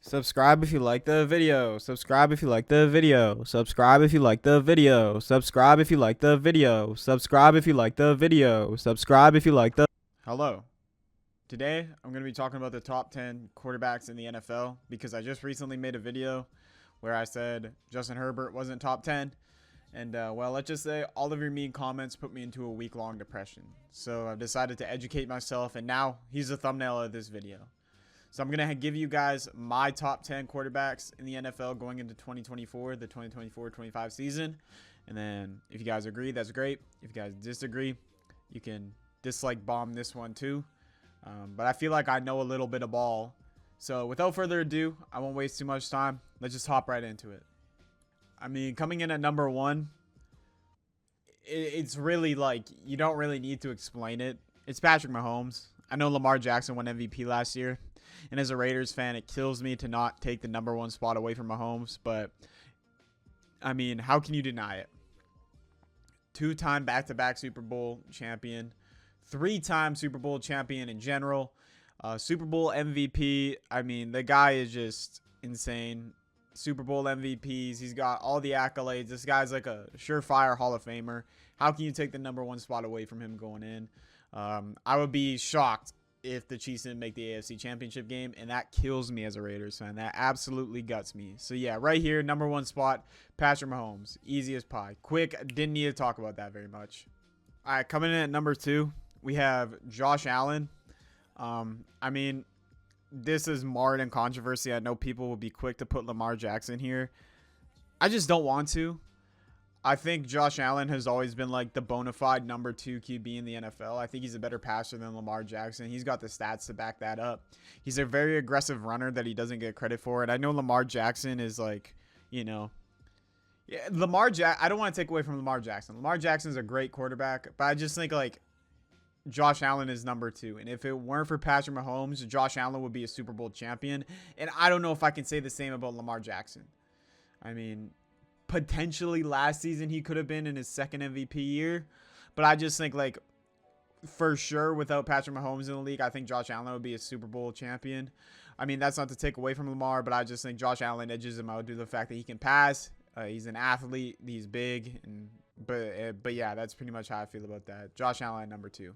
Subscribe if you like the video. Subscribe if you like the video. Subscribe if you like the video. Subscribe if you like the video. Subscribe if you like the video. Subscribe if you like the. Hello. Today, I'm going to be talking about the top 10 quarterbacks in the NFL because I just recently made a video where I said Justin Herbert wasn't top 10. And, well, let's just say all of your mean comments put me into a week-long depression. So I've decided to educate myself, and now he's the thumbnail of this video. So I'm going to give you guys my top 10 quarterbacks in the NFL going into 2024, the 2024-25 season. And then if you guys agree, that's great. If you guys disagree, you can dislike bomb this one too. But I feel like I know a little bit of ball. So without further ado, I won't waste too much time. Let's just hop right into it. I mean, coming in at number one, it's really like you don't really need to explain it. It's Patrick Mahomes. I know Lamar Jackson won MVP last year. And as a Raiders fan, it kills me to not take the number one spot away from Mahomes. But, I mean, how can you deny it? Two-time back-to-back Super Bowl champion. Three-time Super Bowl champion in general. Super Bowl MVP. I mean, the guy is just insane. Super Bowl MVPs. He's got all the accolades. This guy's like a surefire Hall of Famer. How can you take the number one spot away from him going in? I would be shocked if the Chiefs didn't make the AFC Championship game, and that kills me as a Raiders fan. That absolutely guts me. So, yeah, right here, number one spot, Patrick Mahomes. Easy as pie. Quick, didn't need to talk about that very much. All right, coming in at number two, we have Josh Allen. I mean, this is marred in controversy. I know people will be quick to put Lamar Jackson here. I just don't want to. I think Josh Allen has always been like the bona fide number two QB in the NFL. I think he's a better passer than Lamar Jackson. He's got the stats to back that up. He's a very aggressive runner that he doesn't get credit for. And I know Lamar Jackson is like, you know, yeah, I don't want to take away from Lamar Jackson. Lamar Jackson is a great quarterback, but I just think like Josh Allen is number two. And if it weren't for Patrick Mahomes, Josh Allen would be a Super Bowl champion. And I don't know if I can say the same about Lamar Jackson. I mean, potentially last season he could have been in his second MVP year, but I just think like for sure without Patrick Mahomes in the league, I think Josh Allen would be a Super Bowl champion. I mean, that's not to take away from Lamar, but I just think Josh Allen edges him out due to the fact that he can pass. He's an athlete. He's big, but yeah, that's pretty much how I feel about that. Josh Allen number two.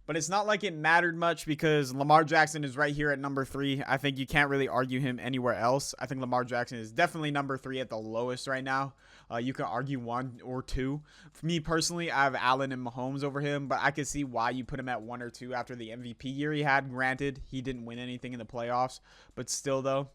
But it's not like it mattered much because Lamar Jackson is right here at number three. I think you can't really argue him anywhere else. I think Lamar Jackson is definitely number three at the lowest right now. You can argue one or two. For me personally, I have Allen and Mahomes over him, but I can see why you put him at one or two after the MVP year he had. Granted, he didn't win anything in the playoffs, but still though.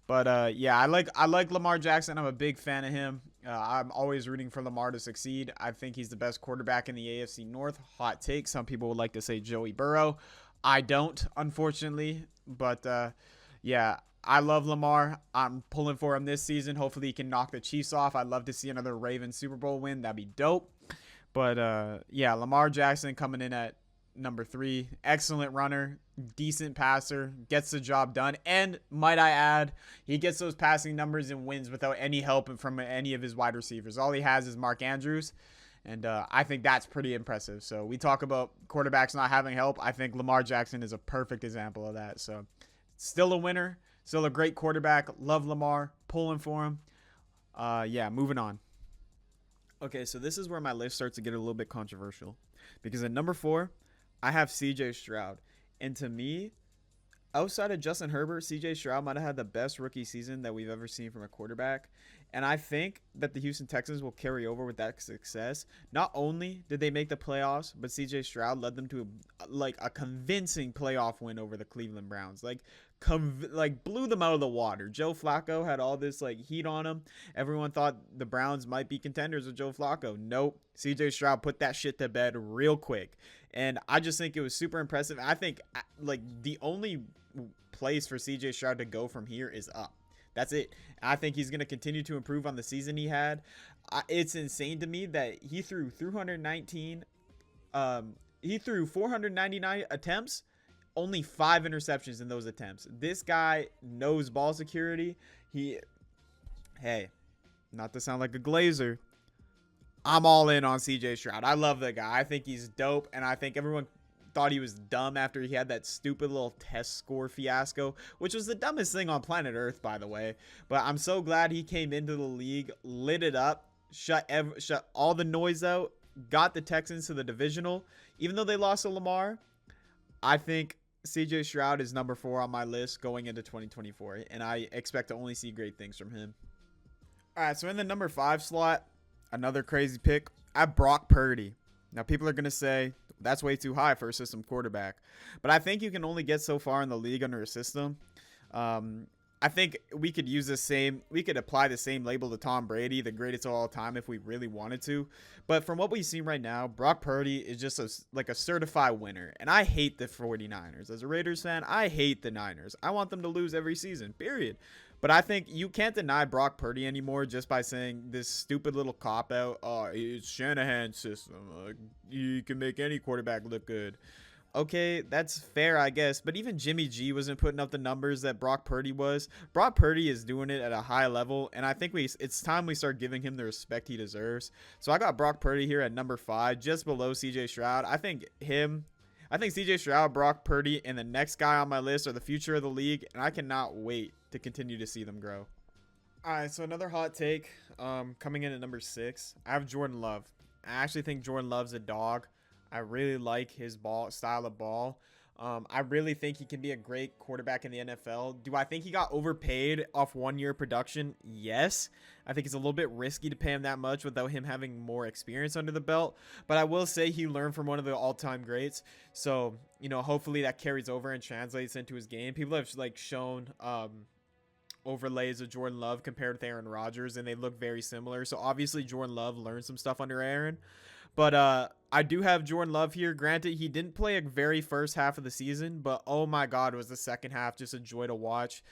But yeah, I like Lamar Jackson. I'm a big fan of him. I'm always rooting for Lamar to succeed. I think he's the best quarterback in the AFC North. Hot take. Some people would like to say Joey Burrow. I don't, unfortunately. But yeah, I love Lamar. I'm pulling for him this season. Hopefully he can knock the Chiefs off. I'd love to see another Ravens Super Bowl win. That'd be dope. But yeah, Lamar Jackson coming in at number three. Excellent runner, decent passer, gets the job done, and might I add, he gets those passing numbers and wins without any help from any of his wide receivers. All he has is Mark Andrews, and I think that's pretty impressive. So we talk about quarterbacks not having help. I think Lamar Jackson is a perfect example of that. So still a winner, still a great quarterback. Love Lamar, pulling for him. Yeah, moving on. Okay, so this is where my list starts to get a little bit controversial because at number four, I have CJ Stroud. And to me, outside of Justin Herbert, CJ Stroud might have had the best rookie season that we've ever seen from a quarterback. And I think that the Houston Texans will carry over with that success. Not only did they make the playoffs, but CJ Stroud led them to a convincing playoff win over the Cleveland Browns. Blew them out of the water. Joe Flacco had all this heat on him. Everyone thought the Browns might be contenders with Joe Flacco. Nope. CJ Stroud put that shit to bed real quick. And I just think it was super impressive. I think the only place for CJ Stroud to go from here is up. That's it. I think he's going to continue to improve on the season he had. It's insane to me that he threw 319. He threw 499 attempts, only 5 interceptions in those attempts. This guy knows ball security. Hey, not to sound like a Glazer, I'm all in on CJ Stroud. I love the guy. I think he's dope, and I think everyone thought he was dumb after he had that stupid little test score fiasco, which was the dumbest thing on planet Earth, by the way. But I'm so glad he came into the league, lit it up, shut all the noise out, got the Texans to the divisional. Even though they lost to Lamar, I think CJ Stroud is number 4 on my list going into 2024, and I expect to only see great things from him. All right, so in the number 5 slot, another crazy pick, I have Brock Purdy. Now, people are going to say, that's way too high for a system quarterback. But I think you can only get so far in the league under a system. I think we could apply the same label to Tom Brady, the greatest of all time, if we really wanted to. But from what we've seen right now, Brock Purdy is just like a certified winner. And I hate the 49ers. As a Raiders fan, I hate the Niners. I want them to lose every season, period. But I think you can't deny Brock Purdy anymore just by saying this stupid little cop-out, oh, it's Shanahan's system. You can make any quarterback look good. Okay, that's fair, I guess. But even Jimmy G wasn't putting up the numbers that Brock Purdy was. Brock Purdy is doing it at a high level, and I think it's time we start giving him the respect he deserves. So I got Brock Purdy here at number 5, just below CJ Stroud. I think CJ Stroud, Brock Purdy, and the next guy on my list are the future of the league, and I cannot wait to continue to see them grow. All right, so another hot take coming in at number 6. I have Jordan Love. I actually think Jordan Love's a dog. I really like his style of ball. I really think he can be a great quarterback in the NFL. Do I think he got overpaid off 1 year production? Yes. I think it's a little bit risky to pay him that much without him having more experience under the belt. But I will say he learned from one of the all-time greats. So, hopefully that carries over and translates into his game. People have shown overlays of Jordan Love compared with Aaron Rodgers, and they look very similar. So obviously Jordan Love learned some stuff under Aaron. But I do have Jordan Love here. Granted, he didn't play a very first half of the season, but oh my God, was the second half just a joy to watch.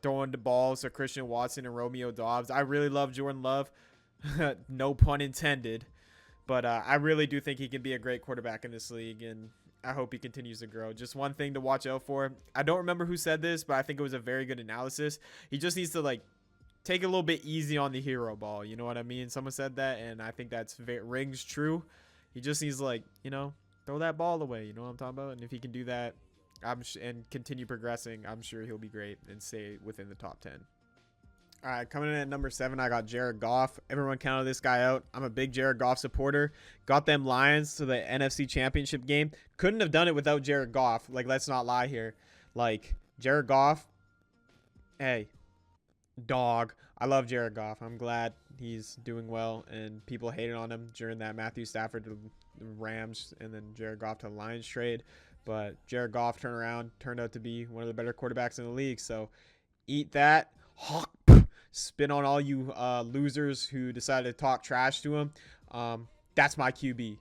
Throwing the balls to Christian Watson and Romeo Doubs. I really love Jordan Love. No pun intended. But I really do think he can be a great quarterback in this league, and I hope he continues to grow. Just one thing to watch out for. I don't remember who said this, but I think it was a very good analysis. He just needs to take it a little bit easy on the hero ball. You know what I mean? Someone said that, and I think that's rings true. He just needs to, throw that ball away. You know what I'm talking about? And if he can do that and continue progressing, I'm sure he'll be great and stay within the top 10. All right, coming in at number 7, I got Jared Goff. Everyone counted this guy out. I'm a big Jared Goff supporter. Got them Lions to the NFC Championship game. Couldn't have done it without Jared Goff. Let's not lie here. Jared Goff, hey, dog. I love Jared Goff. I'm glad he's doing well, and people hated on him during that Matthew Stafford to the Rams and then Jared Goff to the Lions trade. But Jared Goff turned out to be one of the better quarterbacks in the league. So eat that. Spin on all you losers who decided to talk trash to him. That's my QB.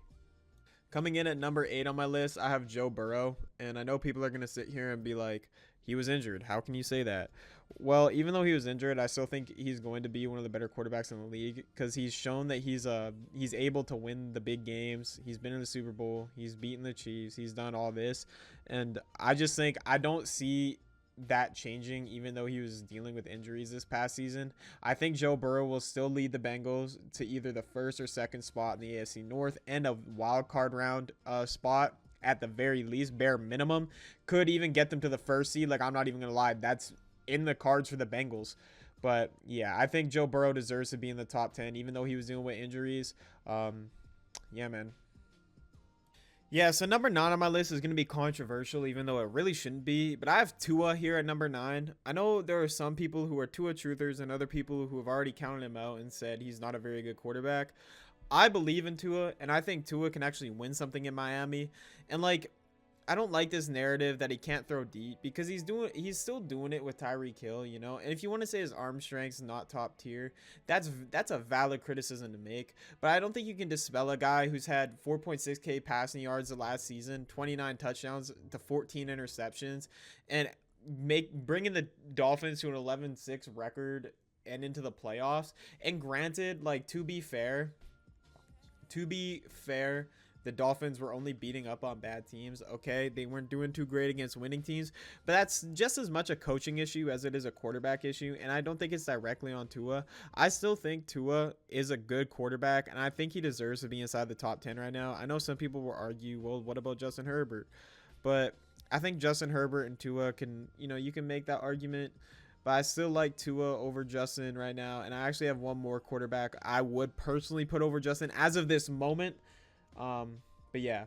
Coming in at number 8 on my list, I have Joe Burrow. And I know people are going to sit here and be like, he was injured. How can you say that? Well, even though he was injured, I still think he's going to be one of the better quarterbacks in the league because he's shown that he's able to win the big games. He's been in the Super Bowl. He's beaten the Chiefs. He's done all this. And I just think I don't see that changing even though he was dealing with injuries this past season. I think Joe Burrow will still lead the Bengals to either the first or second spot in the AFC North and a wild card round spot at the very least, bare minimum. Could even get them to the first seed. I'm not even gonna lie, that's in the cards for the Bengals. But yeah, I think Joe Burrow deserves to be in the top 10 even though he was dealing with injuries. Yeah, man. Yeah, so number 9 on my list is going to be controversial, even though it really shouldn't be. But I have Tua here at number 9. I know there are some people who are Tua truthers and other people who have already counted him out and said he's not a very good quarterback. I believe in Tua, and I think Tua can actually win something in Miami. And I don't like this narrative that he can't throw deep because he's still doing it with Tyreek Hill, And if you want to say his arm strength's not top tier, that's a valid criticism to make. But I don't think you can dispel a guy who's had 4.6K passing yards the last season, 29 touchdowns to 14 interceptions, and bringing the Dolphins to an 11-6 record and into the playoffs. And granted, to be fair, the Dolphins were only beating up on bad teams. Okay, they weren't doing too great against winning teams, but that's just as much a coaching issue as it is a quarterback issue, and I don't think it's directly on Tua. I still think Tua is a good quarterback, and I think he deserves to be inside the top 10 right now. I know some people will argue, well, what about Justin Herbert? But I think Justin Herbert and Tua can, you can make that argument. But I still like Tua over Justin right now. And I actually have one more quarterback I would personally put over Justin as of this moment. But yeah.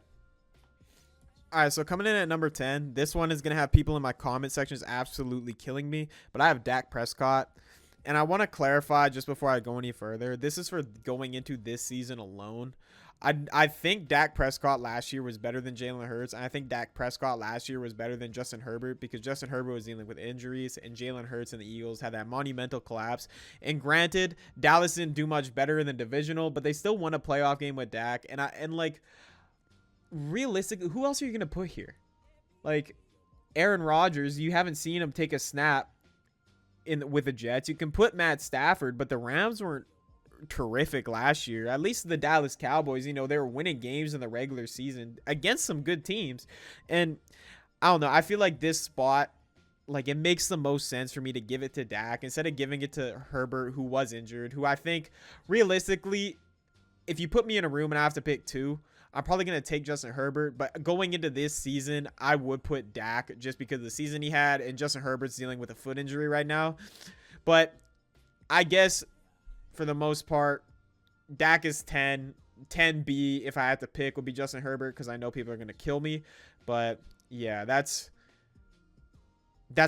All right, so coming in at number 10, this one is going to have people in my comment sections absolutely killing me. But I have Dak Prescott. And I want to clarify just before I go any further. This is for going into this season alone. I think Dak Prescott last year was better than Jalen Hurts. And I think Dak Prescott last year was better than Justin Herbert because Justin Herbert was dealing with injuries and Jalen Hurts and the Eagles had that monumental collapse. And granted, Dallas didn't do much better in the divisional, but they still won a playoff game with Dak. And like realistically, who else are you going to put here? Like Aaron Rodgers, you haven't seen him take a snap with the Jets. You can put Matt Stafford, but the Rams weren't terrific last year. At least the Dallas Cowboys, they were winning games in the regular season against some good teams. And I don't know, I feel like this spot, like it makes the most sense for me to give it to Dak instead of giving it to Herbert, who was injured, who I think realistically, if you put me in a room and I have to pick two, I'm probably going to take Justin Herbert, but going into this season, I would put Dak just because of the season he had, and Justin Herbert's dealing with a foot injury right now. But I guess for the most part, Dak is 10. 10B, if I had to pick, would be Justin Herbert because I know people are going to kill me. But yeah, that's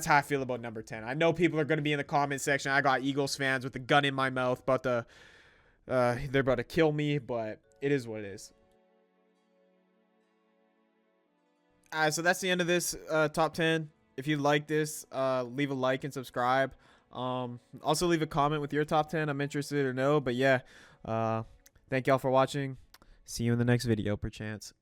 how I feel about number 10. I know people are going to be in the comment section. I got Eagles fans with a gun in my mouth, but they're about to kill me, but it is what it is. All right, so that's the end of this top 10. If you like this, leave a like and subscribe. Also leave a comment with your top 10. I'm interested to know. But yeah, thank y'all for watching. See you in the next video, perchance.